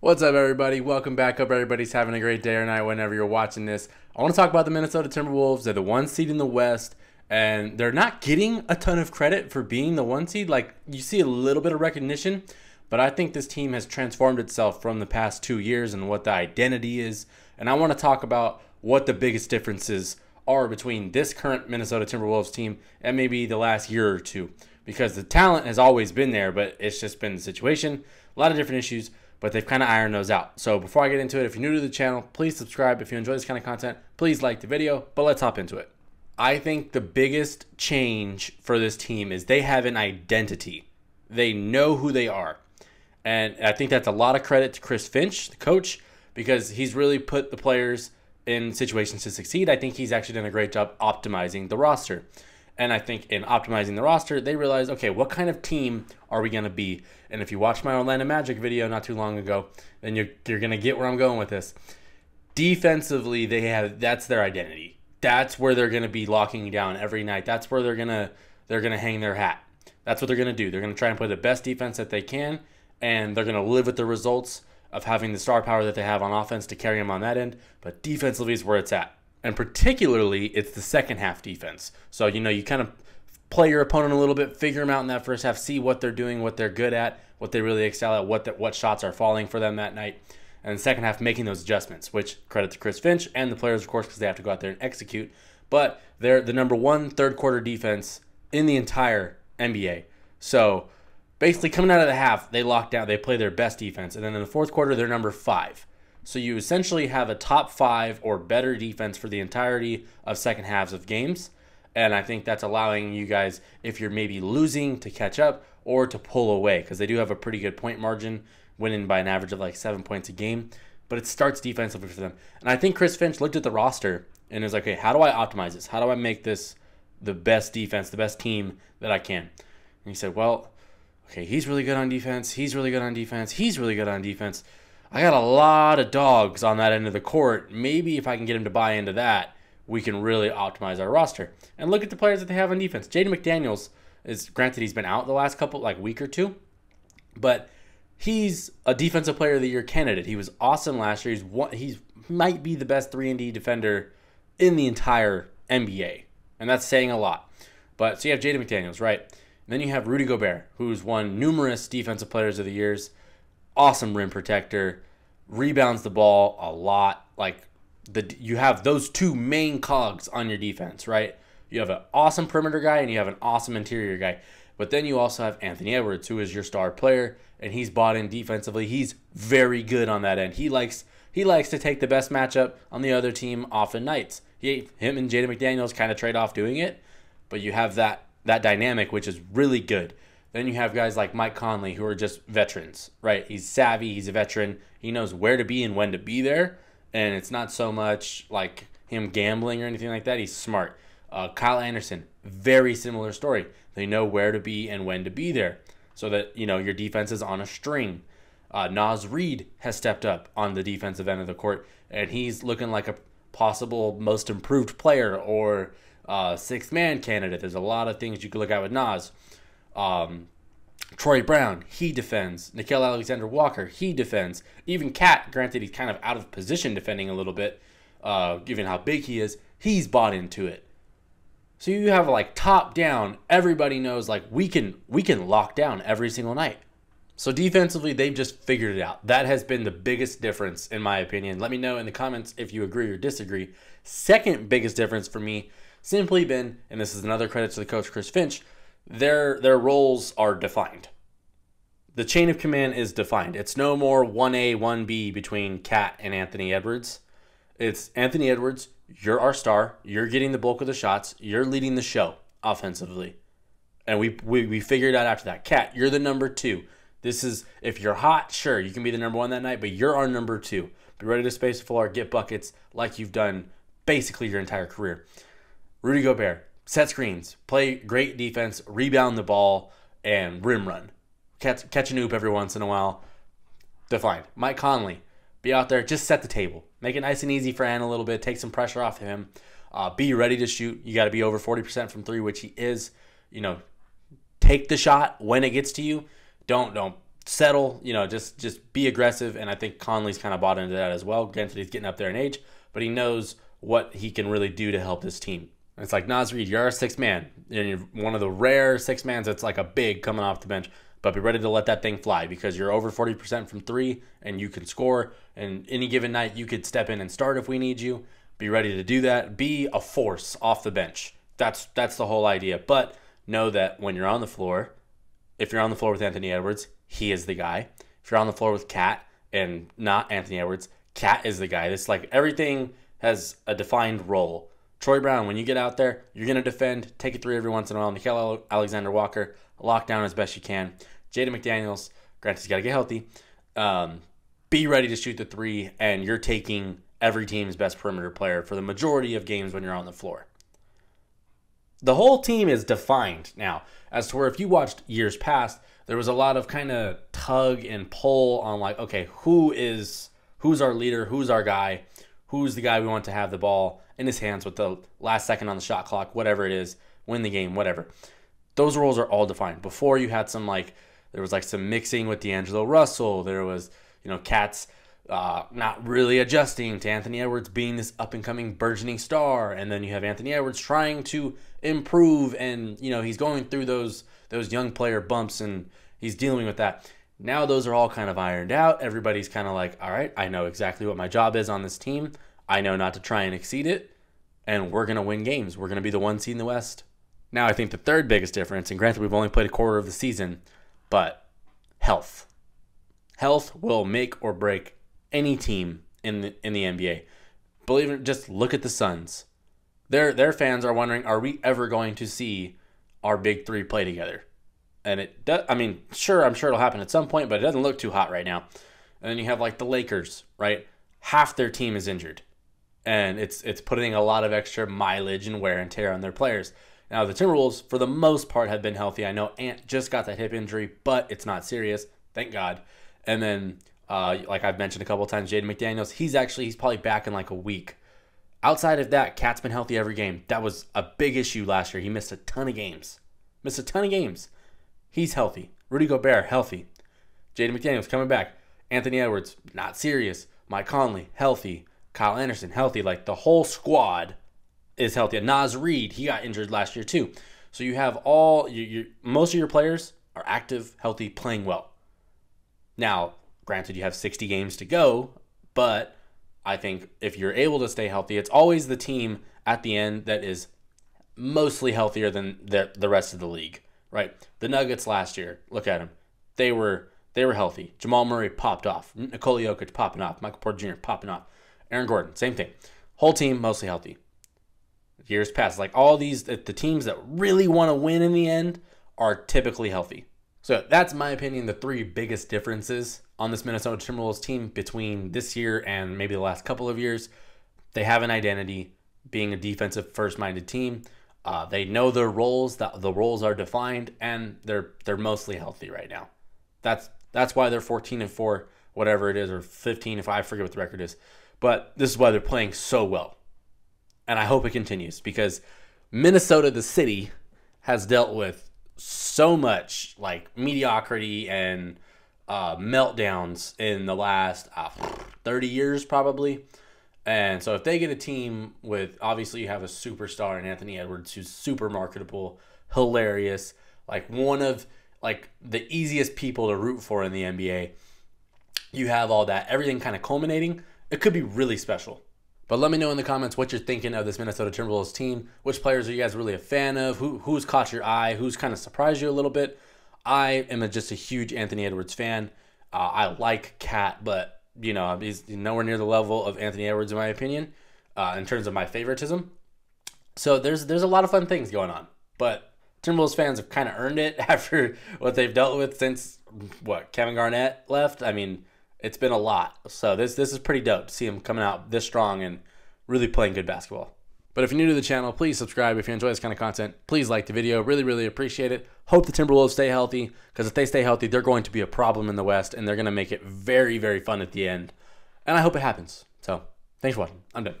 What's up, everybody? Welcome back. Hope everybody's having a great day or night whenever you're watching this. I want to talk about the Minnesota Timberwolves. They're the one seed in the West, and they're not getting a ton of credit for being the one seed. Like, you see a little bit of recognition, but I think this team has transformed itself from the past 2 years and what the identity is. And I want to talk about what the biggest differences are between this current Minnesota Timberwolves team and maybe the last year or two. Because the talent has always been there, but it's just been the situation. A lot of different issues, but they've kind of ironed those out. So before I get into it, if you're new to the channel, please subscribe. If you enjoy this kind of content, please like the video, but let's hop into it. I think the biggest change for this team is they have an identity. They know who they are. And I think that's a lot of credit to Chris Finch, the coach, because he's really put the players in situations to succeed. I think he's actually done a great job optimizing the roster. And I think in optimizing the roster, they realized, okay, what kind of team are we going to be? And if you watch my Orlando Magic video not too long ago, then you're going to get where I'm going with this. Defensively, that's their identity. That's where they're going to be locking down every night. That's where they're going to hang their hat. That's what they're going to do. They're going to try and play the best defense that they can, and they're going to live with the results of having the star power that they have on offense to carry them on that end. But defensively is where it's at. And particularly, it's the second half defense. So, you kind of play your opponent a little bit, figure them out in that first half, see what they're doing, what they're good at, what they really excel at, what shots are falling for them that night. And the second half, making those adjustments, which credit to Chris Finch and the players, of course, because they have to go out there and execute. But they're the number one third quarter defense in the entire NBA. So basically, coming out of the half, they lock down, they play their best defense. And then in the fourth quarter, they're number 5. So you essentially have a top 5 or better defense for the entirety of second halves of games. And I think that's allowing you guys, if you're maybe losing, to catch up or to pull away, because they do have a pretty good point margin, winning by an average of like 7 points a game. But it starts defensively for them. And I think Chris Finch looked at the roster and was like, okay, how do I optimize this? How do I make this the best defense, the best team that I can? And he said, well, okay, he's really good on defense. He's really good on defense. He's really good on defense. I got a lot of dogs on that end of the court. Maybe if I can get him to buy into that, we can really optimize our roster. And look at the players that they have on defense. Jaden McDaniels is, granted, he's been out the last week or two, but he's a defensive player of the year candidate. He was awesome last year. He might be the best 3-and-D defender in the entire NBA, and that's saying a lot. But so you have Jaden McDaniels, right? And then you have Rudy Gobert, who's won numerous defensive players of the years. Awesome rim protector, rebounds the ball a lot. You have those two main cogs on your defense, right? You have an awesome perimeter guy and you have an awesome interior guy. But then you also have Anthony Edwards, who is your star player, and he's bought in defensively. He's very good on that end. He likes to take the best matchup on the other team often nights. Him and Jaden McDaniels kind of trade off doing it, but you have that dynamic, which is really good. Then you have guys like Mike Conley, who are just veterans, right? He's savvy. He's a veteran. He knows where to be and when to be there. And it's not so much like him gambling or anything like that. He's smart. Kyle Anderson, very similar story. They know where to be and when to be there so that, your defense is on a string. Naz Reid has stepped up on the defensive end of the court, and he's looking like a possible most improved player or sixth-man candidate. There's a lot of things you could look at with Naz. Troy Brown, he defends. Nickeil Alexander-Walker, he defends. Even Cat, granted he's kind of out of position defending a little bit, given how big he is, he's bought into it. So you have top down, everybody knows we can lock down every single night. So defensively, they've just figured it out. That has been the biggest difference in my opinion. Let me know in the comments if you agree or disagree. Second biggest difference for me simply been, and this is another credit to the coach Chris Finch, their roles are defined. The chain of command is defined. It's no more 1A, 1B between Cat and Anthony Edwards. It's Anthony Edwards, you're our star. You're getting the bulk of the shots. You're leading the show offensively. And we figured out after that. Cat, you're the number 2. This is, if you're hot, sure, you can be the number 1 that night, but you're our number 2. Be ready to space the floor, get buckets like you've done basically your entire career. Rudy Gobert, set screens, play great defense, rebound the ball, and rim run. Catch an oop every once in a while. Defined. Mike Conley, be out there, just set the table. Make it nice and easy for Ant a little bit. Take some pressure off him. Be ready to shoot. You got to be over 40% from 3, which he is. Take the shot when it gets to you. Don't settle, just be aggressive. And I think Conley's kind of bought into that as well. Granted, he's getting up there in age, but he knows what he can really do to help this team. And it's like, Naz Reid, you're a sixth man. And you're one of the rare six mans that's like a big coming off the bench. But be ready to let that thing fly because you're over 40% from three and you can score. And any given night, you could step in and start if we need you. Be ready to do that. Be a force off the bench. That's the whole idea. But know that when you're on the floor, if you're on the floor with Anthony Edwards, he is the guy. If you're on the floor with Cat and not Anthony Edwards, Cat is the guy. This like everything has a defined role. Troy Brown, when you get out there, you're going to defend, take a three every once in a while. Nickeil Alexander-Walker, lock down as best you can. Jaden McDaniels, granted, he's got to get healthy. Be ready to shoot the three, and you're taking every team's best perimeter player for the majority of games when you're on the floor. The whole team is defined now, as to where if you watched years past, there was a lot of kind of tug and pull on like, okay, who's our leader, who's our guy, who's the guy we want to have the ball in his hands with the last second on the shot clock, whatever it is, win the game, whatever. Those roles are all defined. Before you had there was some mixing with D'Angelo Russell. There was, Cat's not really adjusting to Anthony Edwards being this up-and-coming burgeoning star. And then you have Anthony Edwards trying to improve and, he's going through those young player bumps and he's dealing with that. Now those are all kind of ironed out. Everybody's kind of like, all right, I know exactly what my job is on this team. I know not to try and exceed it, and we're going to win games. We're going to be the one seed in the West. Now, I think the third biggest difference, and granted we've only played a quarter of the season, but health. Health will make or break any team in the NBA. Believe it, just look at the Suns. Their fans are wondering, are we ever going to see our big three play together? And it does, I'm sure it'll happen at some point, but it doesn't look too hot right now. And then you have the Lakers, right? Half their team is injured. And it's putting a lot of extra mileage and wear and tear on their players. Now, the Timberwolves, for the most part, have been healthy. I know Ant just got that hip injury, but it's not serious. Thank God. And then, like I've mentioned a couple of times, Jaden McDaniels, he's probably back in a week. Outside of that, Cat's been healthy every game. That was a big issue last year. He missed a ton of games. He's healthy. Rudy Gobert, healthy. Jaden McDaniels coming back. Anthony Edwards, not serious. Mike Conley, healthy. Kyle Anderson, healthy. The whole squad is healthy. And Naz Reid, he got injured last year too. So you have most of your players are active, healthy, playing well. Now, granted, you have 60 games to go, but I think if you're able to stay healthy, it's always the team at the end that is mostly healthier than the rest of the league, right? The Nuggets last year, look at them. They were healthy. Jamal Murray popped off. Nikola Jokic popping off. Michael Porter Jr. popping off. Aaron Gordon, same thing. Whole team mostly healthy. Years past, all these, the teams that really want to win in the end are typically healthy. So that's my opinion, the three biggest differences on this Minnesota Timberwolves team between this year and maybe the last couple of years. They have an identity, being a defensive first-minded team. They know their roles, the roles are defined, and they're mostly healthy right now. That's why they're 14-4, whatever it is, or 15 if I forget what the record is. But this is why they're playing so well. And I hope it continues because Minnesota, the city, has dealt with so much mediocrity and meltdowns in the last 30 years probably. And so if they get a team with, obviously you have a superstar in Anthony Edwards who's super marketable, hilarious, one of the easiest people to root for in the NBA. You have all that, everything kind of culminating. It could be really special. But let me know in the comments what you're thinking of this Minnesota Timberwolves team. Which players are you guys really a fan of? Who's caught your eye? Who's kind of surprised you a little bit? I am just a huge Anthony Edwards fan. I like Cat, but he's nowhere near the level of Anthony Edwards in my opinion, in terms of my favoritism. So there's a lot of fun things going on. But Timberwolves fans have kind of earned it after what they've dealt with since Kevin Garnett left. It's been a lot. So this is pretty dope to see him coming out this strong and really playing good basketball. But if you're new to the channel, please subscribe. If you enjoy this kind of content, please like the video. Really, really appreciate it. Hope the Timberwolves stay healthy because if they stay healthy, they're going to be a problem in the West and they're going to make it very, very fun at the end. And I hope it happens. So thanks for watching. I'm done.